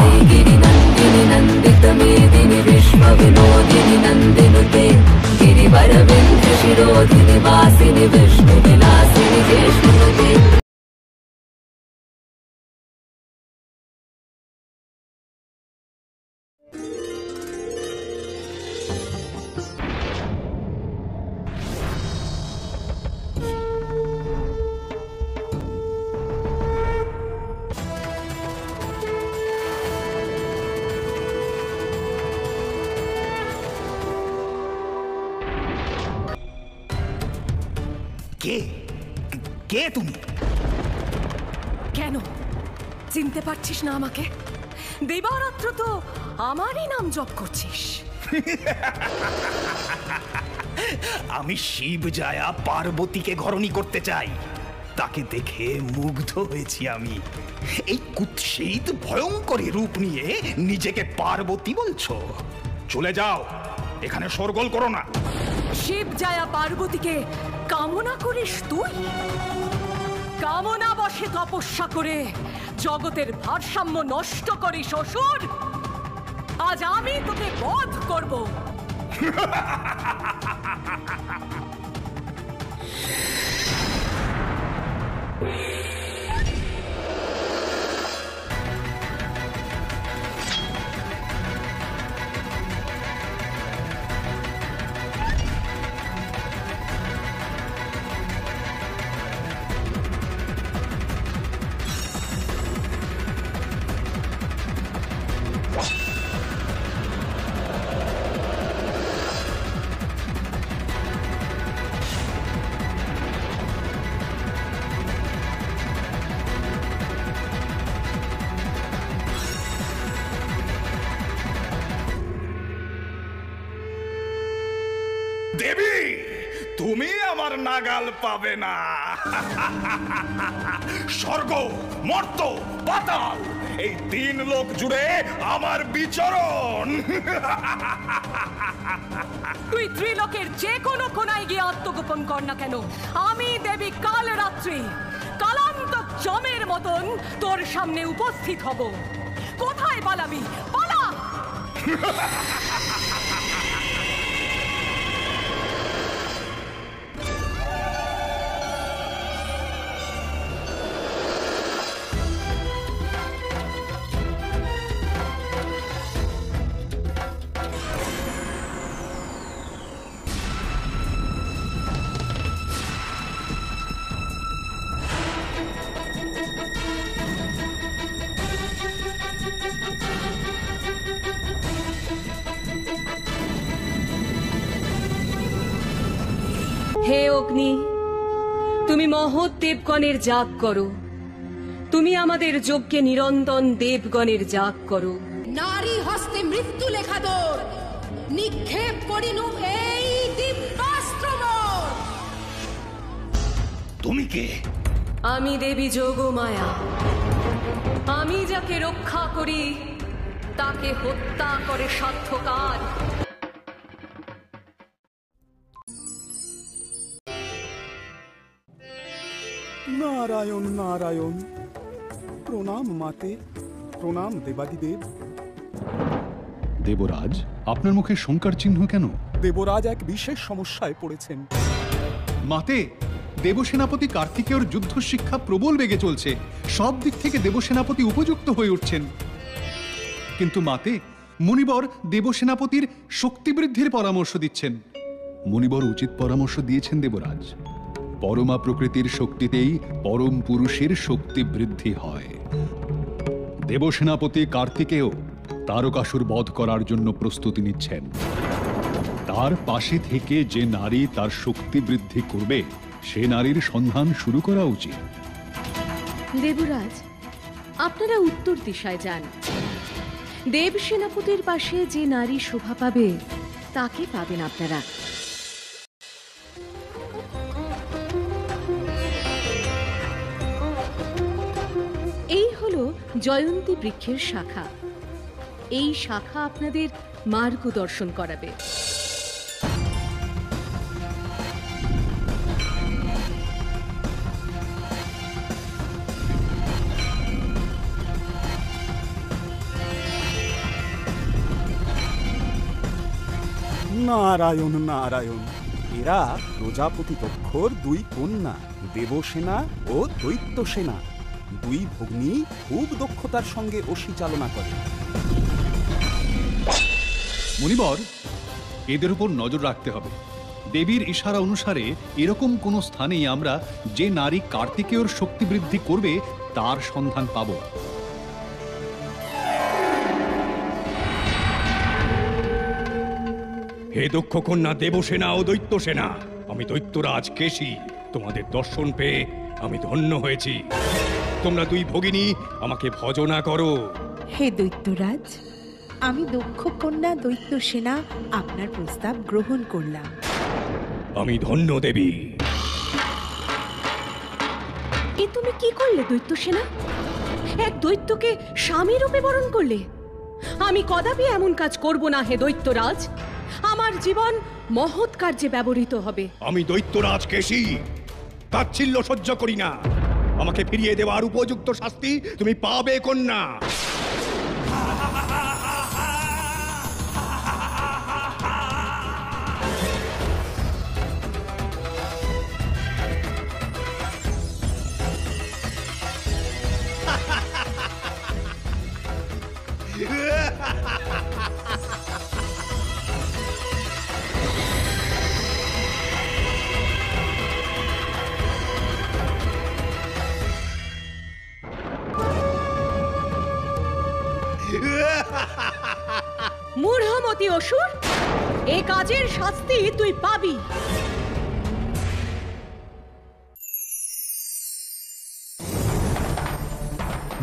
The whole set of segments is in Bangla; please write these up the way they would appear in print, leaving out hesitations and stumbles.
साई गिरिनन्दिनि नन्दितमेदिनि विश्वविनोदिनि नन्दिनुते गिरिवरविन्ध्यशिरोधिनि वासिनि विष्णुविलासिनि ज्येष्ठनुते। কে তুমি? কেন চিনতে পারছিস না আমাকে? দিবারাত্র তো আমারই নাম জপ করছিস। আমি শিব জায়া পার্বতীকে ঘরণী করতে চাই। তাকে দেখে মুগ্ধ হয়েছি আমি। এই কুৎসিত ভয়ঙ্করী রূপ নিয়ে নিজেকে পার্বতী বলছো? চলে যাও, এখানে শোরগোল করো না। শিব জায়া পার্বতীকে কামনা করিস তুই? কামনা বশে তপস্যা করে জগতের ভারসাম্য নষ্ট করিস অসুর। আজ আমি তোকে বধ করব। দেবী, তুমি আমার নাগাল পাবে না। স্বর্গ, মর্ত, পাতাল, এই তিন লোক জুড়ে আমার বিচরণ। তুই ত্রিলোকের যে কোনো কোনায় গিয়ে আত্মগোপন কর না কেন, আমি দেবী কাল রাত্রি কালান্তক জমের মতন তোর সামনে উপস্থিত হব। কোথায় পালাবি? পালা! হে অগ্নি, তুমি মহৎ দেবগণের যাগ করো। তুমি আমাদের যজ্ঞে নিরন্তন দেবগণের যাগ করো। নারী হস্তে মৃত্যু লেখা দোর নিক্ষেপ করিনু এই দিব্যাস্ত্র মোর। তুমি কে? আমি দেবী যোগমায়া। আমি যাকে রক্ষা করি তাকে হত্যা করে সাধ্যকার। নারায়ণ নারায়ণ। প্রণাম মাতে, প্রণাম দেবাদিদেব। দেবরাজ, আপনার মুখে শঙ্কার চিহ্ন কেন? দেবরাজ এক বিশেষ সমস্যায় পড়েছেন। মাতে, দেবসেনাপতি কার্তিকেয়র যুদ্ধ শিক্ষা প্রবল বেগে চলছে। সব দিক থেকে দেবসেনাপতি উপযুক্ত হয়ে উঠছেন। কিন্তু মাতে, মুনিবর দেবসেনাপতির শক্তি বৃদ্ধির পরামর্শ দিচ্ছেন। মুনিবর উচিত পরামর্শ দিয়েছেন দেবরাজ। পরমা প্রকৃতির শক্তিতেই পরম পুরুষের শক্তি বৃদ্ধি হয়। দেবসেনাপতি কার্তিকেয় তারকাসুর বধ করার জন্য প্রস্তুতি নিচ্ছেন। তার পাশে থেকে যে নারী তার শক্তি বৃদ্ধি করবে, সে নারীর সন্ধান শুরু করা উচিত। দেবরাজ, আপনারা উত্তর দিশায় যান। দেব সেনাপতির পাশে যে নারী শোভা পাবে তাকে পাবেন আপনারা। এই হলো জয়ন্তী বৃক্ষের শাখা। এই শাখা আপনাদের মার্গদর্শন করাবে। নারায়ণ নারায়ণ। এরা প্রজাপতি দক্ষর দুই কন্যা, দেবসেনা ও দৈত্যসেনা। দুই ভগ্নী খুব দক্ষতার সঙ্গে অসি চালনা করে। মুনিবর, এদের উপর নজর রাখতে হবে। দেবীর ইশারা অনুসারে এরকম কোন স্থানে আমরা যে নারী কার্তিকেয়র শক্তি বৃদ্ধি করবে তার সন্ধান পাব। হে দক্ষ কন্যা দেবসেনা ও দৈত্যসেনা, আমি দৈত্যরাজ কেশী। তোমাদের দর্শন পেয়ে আমি ধন্য হয়েছি। তোমরা দুই ভগিনী আমাকে ভজনা করো। হে দৈত্যরাজ, আমি দক্ষ কন্যা দৈত্যসেনা আপনার প্রস্তাব গ্রহণ করলাম। আমি ধন্য দেবী। এ তুমি কি করলে দৈত্যসেনা? এক দৈত্যকে স্বামী রূপে বরণ করলে। আমি কদাপি এমন কাজ করব না হে দৈত্যরাজ। আমার জীবন মহৎ কার্যে ব্যবহৃত হবে। আমি দৈত্যরাজ কেশী তাচ্ছিল্য সহ্য করি না। আমাকে ফিরিয়ে দেওয়ার উপযুক্ত শাস্তি তুমি পাবে কন্যা। মূঢ়মতি অসুর, এ কাজের শাস্তি তুই পাবি।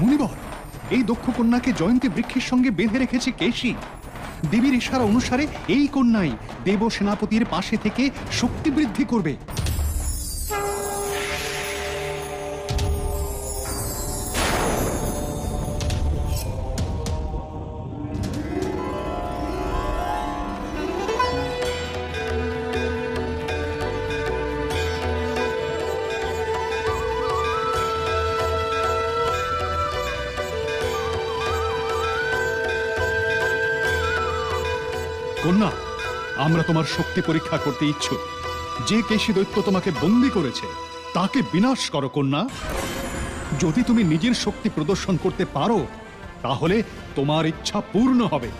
মুনিবর, এই দক্ষ কন্যাকে জয়ন্তী বৃক্ষের সঙ্গে বেঁধে রেখেছে কেশী। দেবীর ইশারা অনুসারে এই কন্যাই দেব সেনাপতির পাশে থেকে শক্তি বৃদ্ধি করবে। কন্যা, আমরা তোমার শক্তি পরীক্ষা করতে ইচ্ছুক। যে কেশী দৈত্য তোমাকে বন্দী করেছে তাকে বিনাশ করো কন্যা। যদি তুমি নিজের শক্তি প্রদর্শন করতে পারো তাহলে তোমার ইচ্ছা পূর্ণ হবে।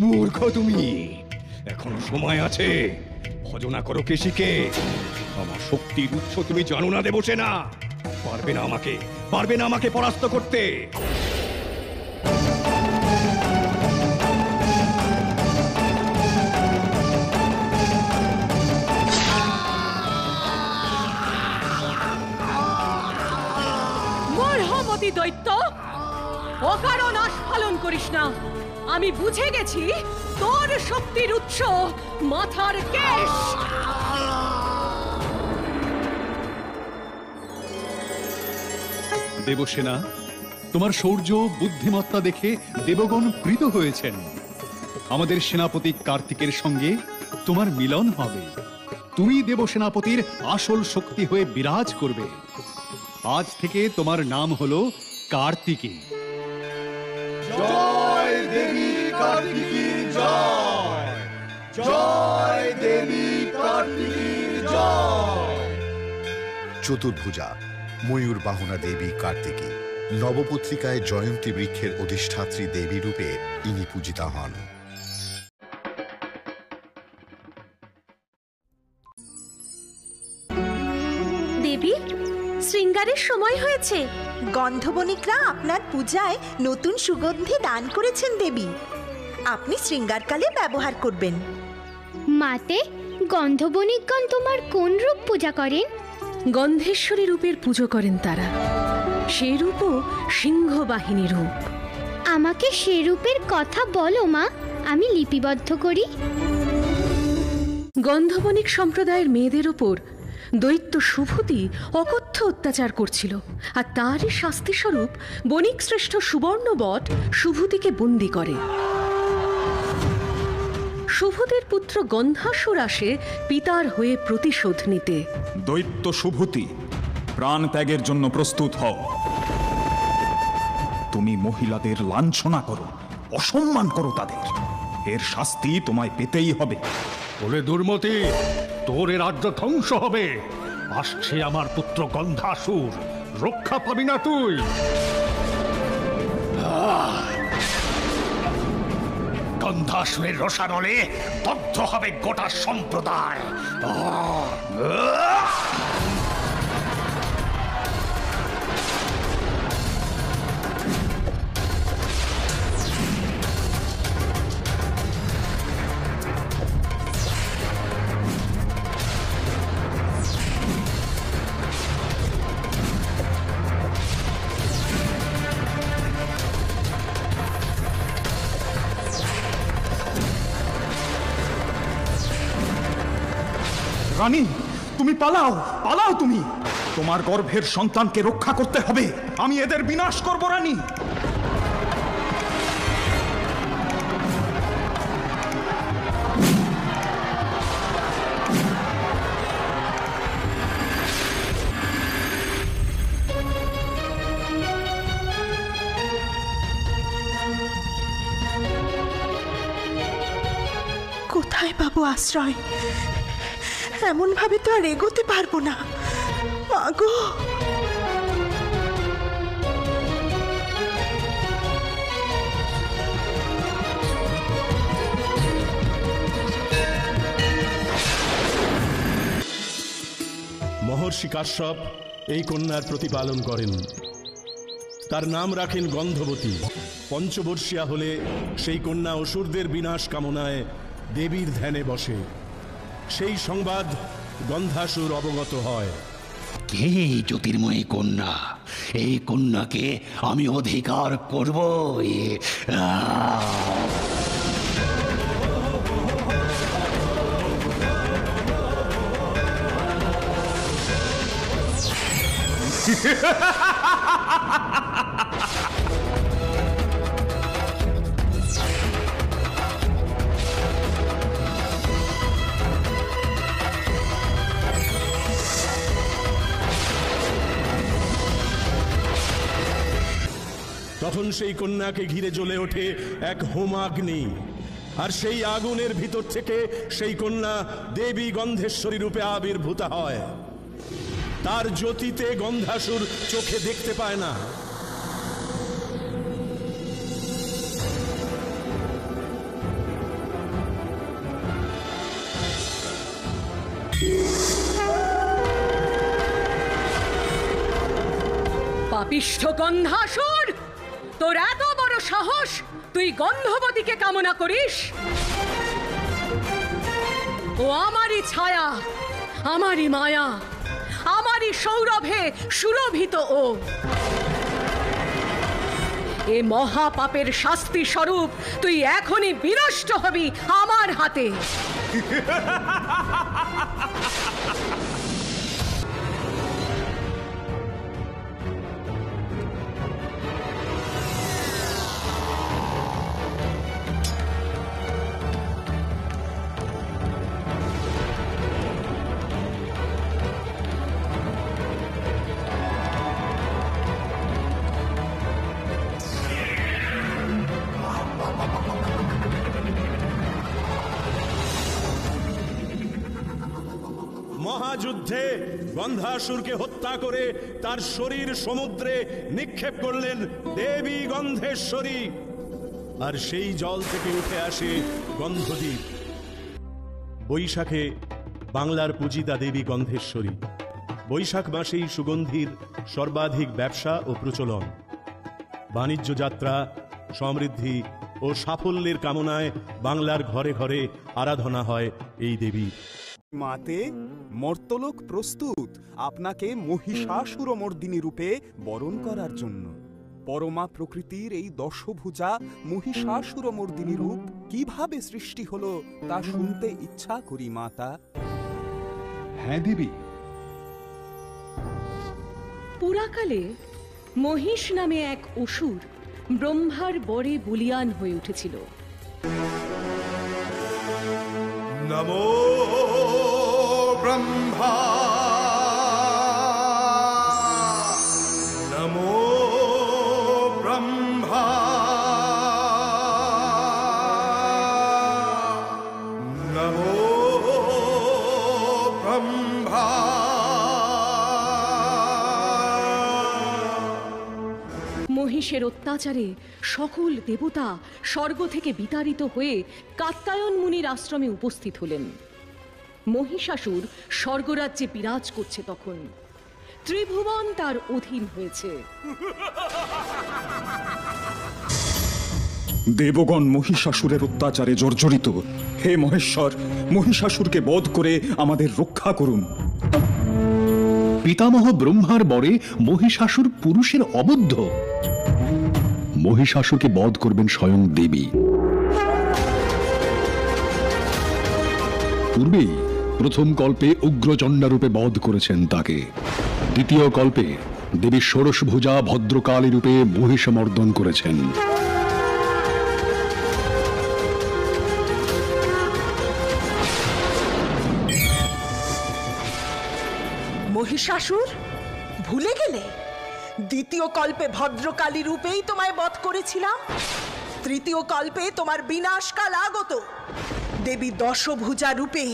মূর্খ তুমি, এখনো সময় আছে। ভজনা করো কেশীকে। আমার শক্তির উৎস তুমি জানো না দেবসেনা। পারবে না আমাকে পরাস্ত করতে। মূঢ়মতি দৈত্য, অকারণ আস্ফালন করিস না। আমি বুঝে গেছি তোর শক্তির উৎস মাথার কেশ। দেবসেনা, তোমার শৌর্য বুদ্ধিমত্তা দেখে দেবগণ প্রীত হয়েছেন। আমাদের সেনাপতি কার্তিকের সঙ্গে তোমার মিলন হবে। তুমি দেবসেনাপতির আসল শক্তি হয়ে বিরাজ করবে। আজ থেকে তোমার নাম হলো কার্তিকী। জয় দেবী কার্তিকীর জয়, জয় দেবী কার্তিকীর জয়। চতুর্ভুজা ময়ূর বাহনা দেবী কার্তিকী, নবপত্রিকায় জয়ন্তী বৃক্ষের অধিষ্ঠাত্রী দেবী রূপে ইনি পূজিতা হন। দেবী, শৃঙ্গারের সময় হয়েছে। গন্ধবণিকরা আপনার পূজায় নতুন সুগন্ধি দান করেছেন দেবী। আপনি শৃঙ্গারকালে ব্যবহার করবেন। মাতে, গন্ধবণিকগণ তোমার কোন রূপ পূজা করেন? গন্ধেশ্বরী রূপের পুজো করেন তারা। সে রূপও সিংহবাহিনী রূপ। আমাকে সে রূপের কথা বলো মা, আমি লিপিবদ্ধ করি। গন্ধবণিক সম্প্রদায়ের মেয়েদের ওপর দৈত্য সুভূতি অকথ্য অত্যাচার করছিল, আর তারই শাস্তিস্বরূপ বণিক শ্রেষ্ঠ সুবর্ণবট সুভূতিকে বন্দী করে। শুভদের পুত্র গন্ধাসুর আসে পিতার হয়ে প্রতিশোধ নিতে। দৈত্য শুভতি, প্রাণ ত্যাগের জন্য প্রস্তুত হও। তুমি মহিলাদের লাঞ্ছনা করো, অসম্মান করো তাদের, এর শাস্তি তোমায় পেতেই হবে। ওরে দুর্মতি, তোর এ রাজ্য ধ্বংস হবে। আসছে আমার পুত্র গন্ধাসুর, রক্ষা পাবি না তুই। গন্ধাসুরের রোষানলে দগ্ধ হবে গোটা সম্প্রদায়। রানী, তুমি পালাও, পালাও তুমি। তোমার গর্ভের সন্তানকে রক্ষা করতে হবে। আমি এদের বিনাশ করব রানী। কোথায় পাবো আশ্রয়? এমন ভাবে তো আর এগোতে পারবো না। মাগো, মহর্ষি কাশ্যপ এই কন্যার প্রতিপালন করেন। তার নাম রাখেন গন্ধবতী। পঞ্চবর্ষিয়া হলে সেই কন্যা অসুরদের বিনাশ কামনায় দেবীর ধ্যানে বসে। সেই সংবাদ গন্ধাসুর অবগত হয়। কে এই জ্যোতির্ময়ী কন্যা? এই কন্যাকে আমি অধিকার করব। তখন সেই কন্যাকে ঘিরে জ্বলে ওঠে এক হোমাগ্নি, আর সেই আগুনের ভিতর থেকে সেই কন্যা দেবী গন্ধেশ্বরী রূপে আবির্ভূত হয়। তার জ্যোতিতে গন্ধাসুর চোখে দেখতে পায় না। পাপিষ্ঠ গন্ধাসুর, তোর এত বড় সাহস, তুই গন্ধবতীকে কামনা করিস? ও আমারই ছায়া, আমারই মায়া, আমারই সৌরভে সুরভিত। ও এ মহাপাপের শাস্তি স্বরূপ তুই এখনই বিনষ্ট হবি আমার হাতে। মহাযুদ্ধে গন্ধাসুরকে হত্যা করে তার শরীর সমুদ্রে নিক্ষেপ করলেন দেবী গন্ধেশ্বরী, আর সেই জল থেকে উঠে আসে গন্ধদ্বীপ। বৈশাখে বাংলার পূজিতা দেবী গন্ধেশ্বরী। বৈশাখ মাসেই সুগন্ধির সর্বাধিক ব্যবসা ও প্রচলন। বাণিজ্য যাত্রা, সমৃদ্ধি ও সাফল্যের কামনায় বাংলার ঘরে ঘরে আরাধনা হয় এই দেবী। মাতে, মর্তলোক প্রস্তুত আপনাকে মহিষাসুরমর্দিনী রূপে বরণ করার জন্য। পরমা প্রকৃতির এই দশভুজা মহিষাসুরমর্দিনী রূপ কিভাবে সৃষ্টি হলো তা শুনতে ইচ্ছা করি মাতা। হ্যাঁ দেবী। পুরাকালে মহিষ নামে এক অসুর ব্রহ্মার বরে বলিয়ান হয়ে উঠেছিল। নমো ব্রহ্মা নমো ব্রহ্মা নমো ব্রহ্মা। মহিষের অত্যাচারে সকল দেবতা স্বর্গ থেকে বিতাড়িত হয়ে কাত্যায়ন মুনির আশ্রমে উপস্থিত হলেন। মহিষাসুর স্বর্গরাজ্যে বিরাজ করছে তখন, ত্রিভুবন তার অধীন হয়েছে। দেবগণ মহিষাসুরের অত্যাচারে জর্জরিত। হে মহেশ্বর, মহিষাসুরকে বধ করে আমাদের রক্ষা করুন। পিতামহ ব্রহ্মার বরে মহিষাসুর পুরুষের অবদ্ধ। মহিষাসুরকে বধ করবেন স্বয়ং দেবী। পূর্বেই প্রথম কল্পে উগ্রচণ্ডা রূপে বধ করেছেন তাকে। দ্বিতীয় কল্পে দেবী ষোড়শভুজা ভদ্রকালী রূপে মহিষমর্দন করেছেন। মহিষাসুর, ভুলে গেলে দ্বিতীয় কল্পে ভদ্রকালী রূপেই তোমায় বধ করেছিলাম। তৃতীয় কল্পে তোমার বিনাশকাল আগত। দেবী দশভুজা রূপে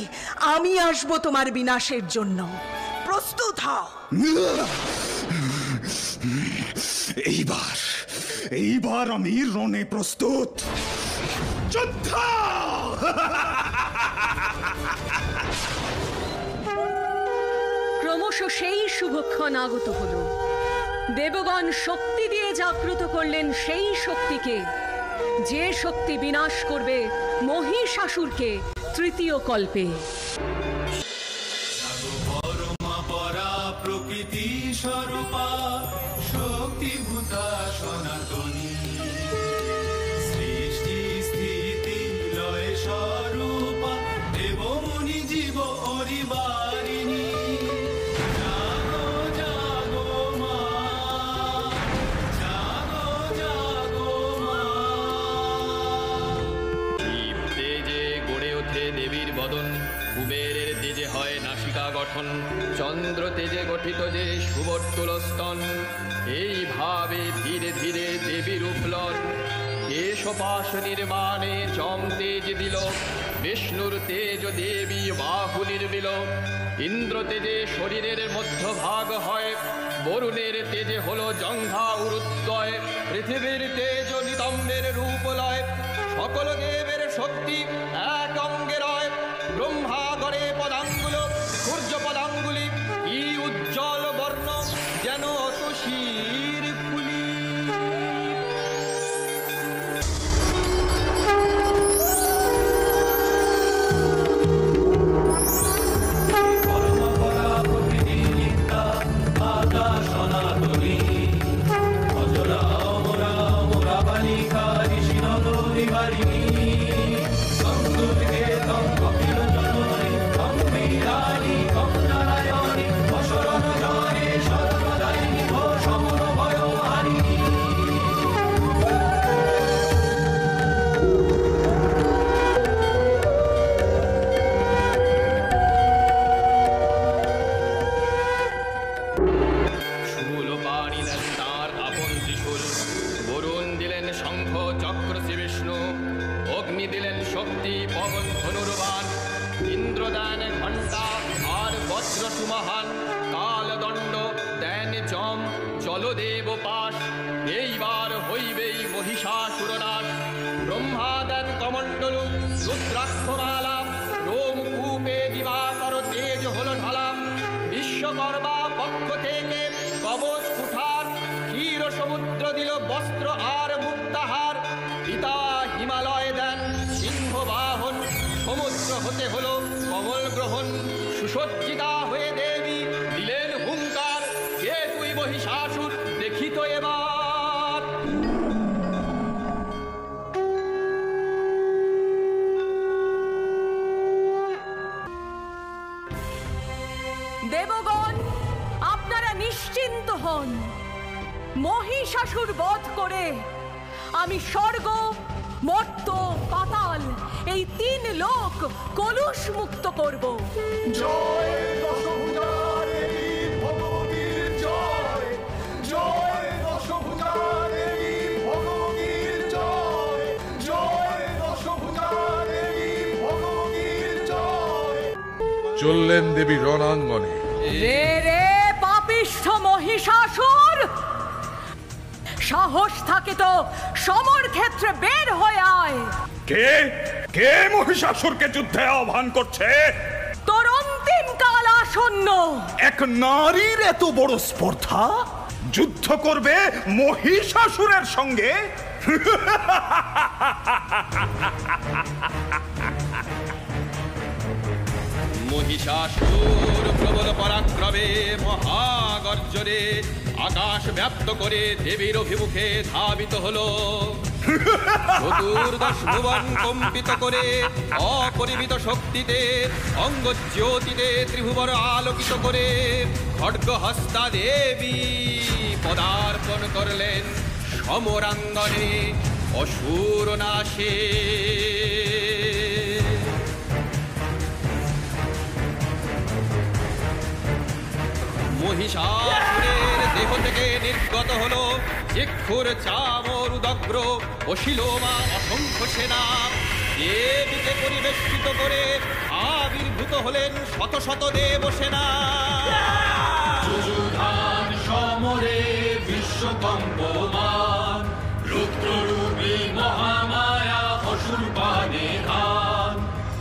আমি আসব তোমার বিনাশের জন্য। প্রস্তুত হও। এইবার আমি রণে প্রস্তুত। যুদ্ধ! ক্রমশ সেই শুভক্ষণ আগত হল। দেবগণ শক্তি দিয়ে জাগ্রত করলেন সেই শক্তিকে, যে শক্তি বিনাশ করবে মহিষাসুরকে তৃতীয় কল্পে। প্রকৃতি স্বরূপা শক্তিভূতা সনাতনী, সৃষ্টি স্থিতি লয় স্বরূপা দেবমুনি জীব অরিবারিণী। জাগো জাগো মা, জাগো জাগো মা। দীপ তেজে গড়ে ওঠে দেবীর বদন, কুবেরের তেজে হয় নাসিকা গঠন, চন্দ্র তেজে গঠিত যে সুবর্তুল স্তন। এইভাবে ধীরে ধীরে দেবীর উপলন। কেশপাশ নির্মাণে যম তেজ দিল, বিষ্ণুর তেজ দেবী বাহু নির্বিল। ইন্দ্র তেজে শরীরের মধ্যভাগ হয়, বরুণের তেজে হলো জঙ্ঘা উরুদ্বয়। পৃথিবীর তেজ নিতম্বের রূপ লয়, সকল দেবের শক্তি এক অঙ্গে রয়। ব্রহ্মা গড়ে পদাঙ্গুল, সূর্য পদাঙ্গুলি, কি উজ্জ্বল বর্ণ যেন অতসীর ফুলি। সনাতনী অজরা অমরা অমরা বালিকা ঋষি নদী বারিণী। মহান কালদণ্ড দেন যম জলদেব পাশ। এইবার হইবেই মহিষাসুরনাশ। ব্রহ্মা দেন কমণ্ডলু রুদ্রাক্ষমালা, রোমকূপে দিবাকর তেজ হল ঢালা। বিশ্বকর্মা পক্ষ থেকে কবচ কুঠার, ক্ষীর সমুদ্র দিল বস্ত্র আর মুক্তাহার। পিতা হিমালয় দেন সিংহ বাহন, সমুদ্র হতে হল কমল গ্রহণ। সুসজ্জিতা হয়ে দেবী দিলেন হুঙ্কার, কে তুই মহিষাসুর দেখিত এবার। দেবগণ, আপনারা নিশ্চিন্ত হন। মহিষাসুর বধ করে আমি স্বর্গ মর্ত পাতাল এই 3 লোক কলুষ মুক্ত করব। জয় দশভুজা দেবী ভগবতীর জয়, জয় দশভুজা দেবী ভগবতীর জয়, জয় দশভুজা দেবী ভগবতীর জয়। চললেন দেবী রণাঙ্গনে। রে রে পাপিষ্ঠ মহিষাসুর, সাহস থাকে তো সমর ক্ষেত্রে বের হয়ে আয়। কে কে মহিষাসুরকে যুদ্ধে আহ্বান করছে? তোর অন্তিম কাল আসন্ন। এক নারীর এত বড় স্পর্ধা, যুদ্ধ করবে মহিষাসুরের সঙ্গে? মহিষাসুর প্রবল পরাক্রমে মহাগর্জনে আকাশ ব্যাপ্ত করে দেবীর অভিমুখে ধাবিত হলো। চতুর্দশ ভুবন কম্পিত করে অপরিমিত শক্তিতে অঙ্গজ্যোতিতে ত্রিভুবন আলোকিত করে খড়গহস্তা দেবী পদার্পণ করলেন সমরাঙ্গনে অসুর নাশে। মহিষাসুরের দেহ থেকে নির্গত হলো ইক্ষুর চামর উদগ্র ও শিলোমা অসংখ্য সেনা। দেবীকে পরিবেষ্টিত করে আবির্ভূত হলেন শত শত দেব সেনা। যুযুধান সমরে বিশ্বকম্পমান, রুদ্ররূপী মহামায়া অসুর পানে ধান।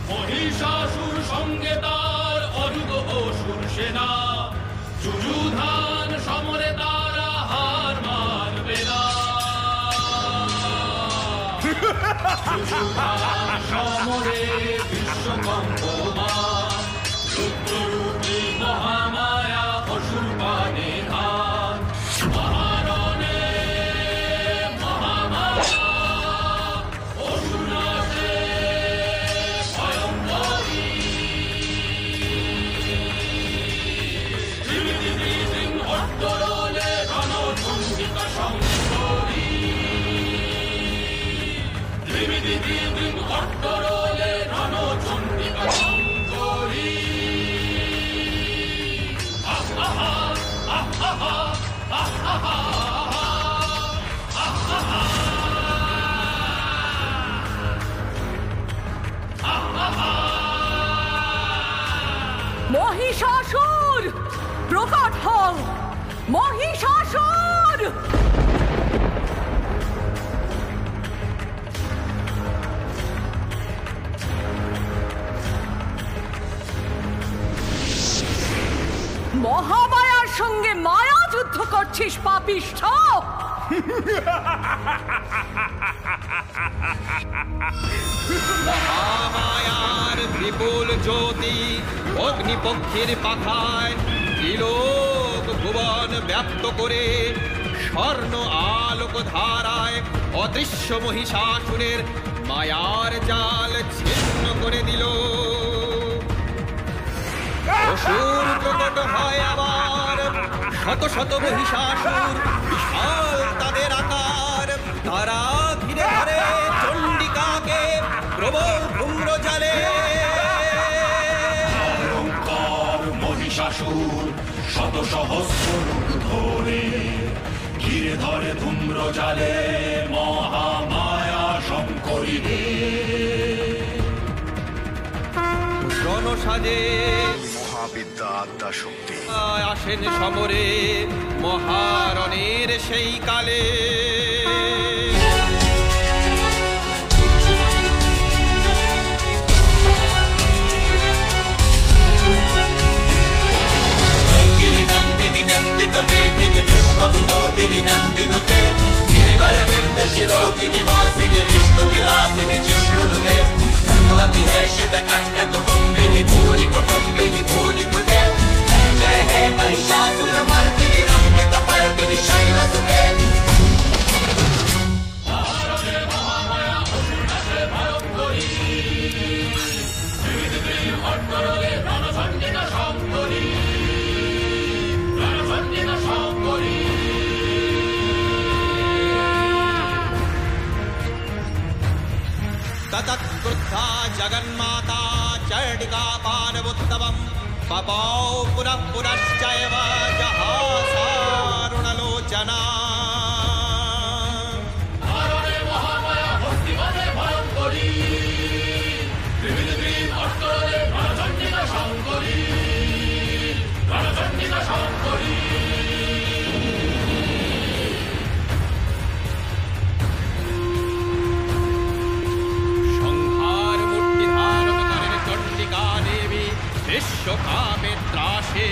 মহিষাসুর সঙ্গে তার অযুগ অসুর সেনা, যুযুধান সমরে তারা হার মানবে না। যুযুধান সমরে বিশ্বকম্পমান, রুদ্ররূপী মহামায়া অসুর পানে ধান। মহারণে মহামায়া অসুর নাশে ভয়ঙ্করী। অট্টরলে রণচণ্ডিকা শঙ্করী, অট্টরলে রণচণ্ডিকা শঙ্করী। মহিষাসুর প্রকট হও, মহিষাসুর। মহামায়ার সঙ্গে মায়া যুদ্ধ করছিস পাপিষ্ঠ। মহামায়ার বিপুল জ্যোতি অগ্নিপক্ষের পাখায় ত্রিলোক ভুবন ব্যাপ্ত করে স্বর্ণ আলোক ধারায় অদৃশ্য মহিষাসুরের মায়ার জাল ছিন্ন করে দিল। অসুর প্রকট হয় আবার শত শত মহিষাসুর, বিশাল তাদের আকার। তারা ঘিরে ধরে চণ্ডিকাকে প্রবল ধূম্র জালে। মহিষাসুর শত সহস্র রূপ ধরে ঘিরে ধরে ধূম্র জালে মহামায়া শঙ্করী। রণসাজে মহাবিদ্যা আদ্যা শক্তি আসেন সমরে মহারণের সেই কালে। ततत्क्रुद्धा जगन्माता चण्डिका पार्वत्तमं पपौ पुनः पुनश्चैव जहासारुणलोचना। বিশ্বকাপে ত্রাসে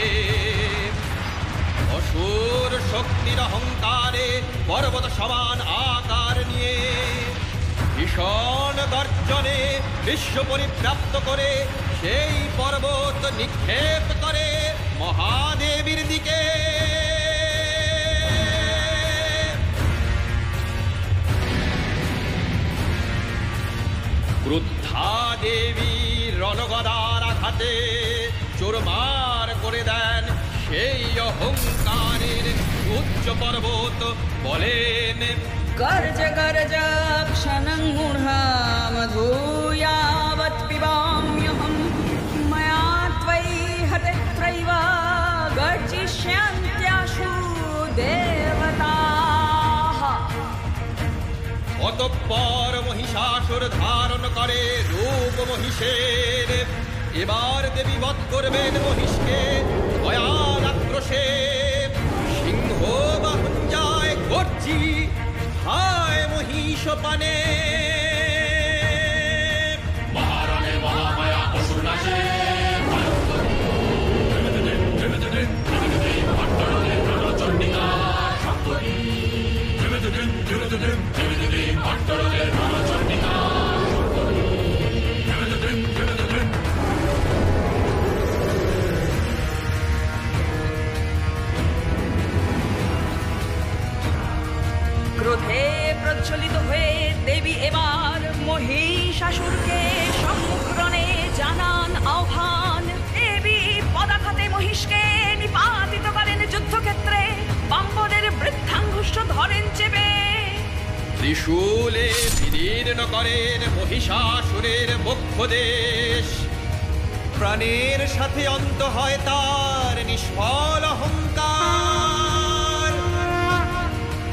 অসুর শক্তির অহংকারে পর্বত সমান আকার নিয়ে ভীষণ গর্জনে বিশ্ব পরিব্যাপ্ত করে সেই পর্বত নিক্ষেপ করে মহাদেবীর দিকে। ক্রুদ্ধা দেবী রণগদার আঘাতে চোরমার করে দেন সেই অহংকারের উচ্চ পর্বত। বলেন गर्ज गर्ज क्षणं मूढामधूयावत् पिबाम्यहं मया त्वयि हतत्रैव गर्जिष्यन्त्याशु देवताः। অতঃপর মহিষাসুর ধারণ করে রূপ মহিষের। এবার দেবী বধ করবেন মহিষকে ভয়াল আক্রোশে। সিংহ বাহন যায় গর্জি হায় মহিষ পানে। মহারণে মহামায়া অসুর নাশে চণ্ডিকা শঙ্করী চণ্ডিকা ক্রোধে প্রজ্বলিত হয়ে দেবী এবার মহিষাসুরকে সম্মুখরণে জানান আহ্বান। দেবী পদাঘাতে মহিষকে নিপাতিত করেন যুদ্ধক্ষেত্রে, বাম্বদের বৃদ্ধাঙ্গুষ্ঠ ধরেন চেপে। ত্রিশূলে বিদীর্ণ করেন মহিষাসুরের বক্ষদেশ। প্রাণের সাথে অন্ত হয় তার নিষ্ফল অহংকার।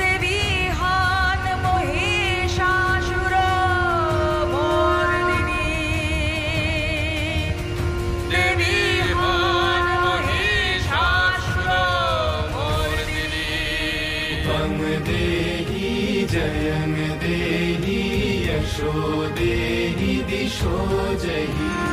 দেবী হন মহিষাসুর মর্দিনী। দেবী হন মহিষাসুর মর্দিনী। त्वं देहि जयं देहि यशो देहि दिशो जहि।